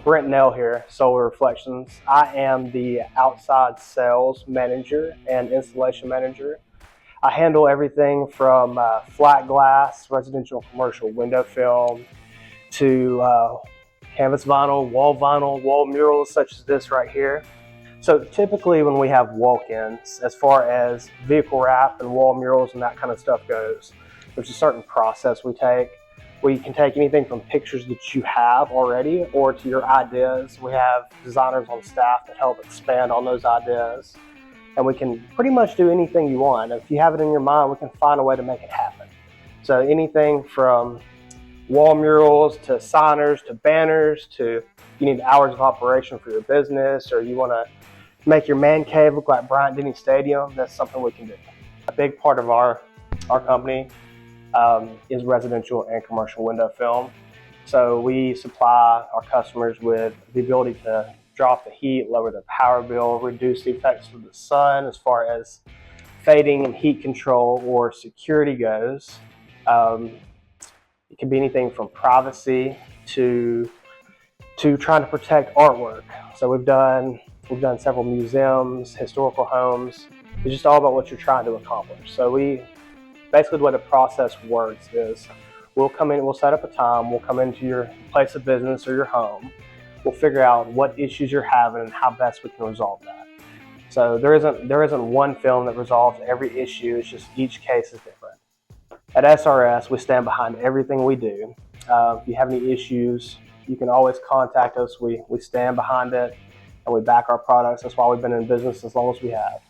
Brent here, Solar Reflections. I am the outside sales manager and installation manager. I handle everything from flat glass, residential and commercial window film, to canvas vinyl, wall murals such as this right here. So typically when we have walk-ins, as far as vehicle wrap and wall murals and that kind of stuff goes, there's a certain process we take. We can take anything from pictures that you have already or to your ideas. We have designers on staff that help expand on those ideas. And we can pretty much do anything you want. If you have it in your mind, we can find a way to make it happen. So anything from wall murals to signers to banners to you need hours of operation for your business, or you want to make your man cave look like Bryant-Denny Stadium, that's something we can do. A big part of our company is residential and commercial window film. So we supply our customers with the ability to drop the heat, lower their power bill, reduce the effects of the sun as far as fading and heat control or security goes. It can be anything from privacy to trying to protect artwork. So we've done several museums, historical homes. It's just all about what you're trying to accomplish. So basically the way the process works is we'll come in, we'll set up a time, we'll come into your place of business or your home. We'll figure out what issues you're having and how best we can resolve that. So there isn't one film that resolves every issue. It's just each case is different. At SRS, we stand behind everything we do. If you have any issues, you can always contact us. We stand behind it and we back our products. That's why we've been in business as long as we have.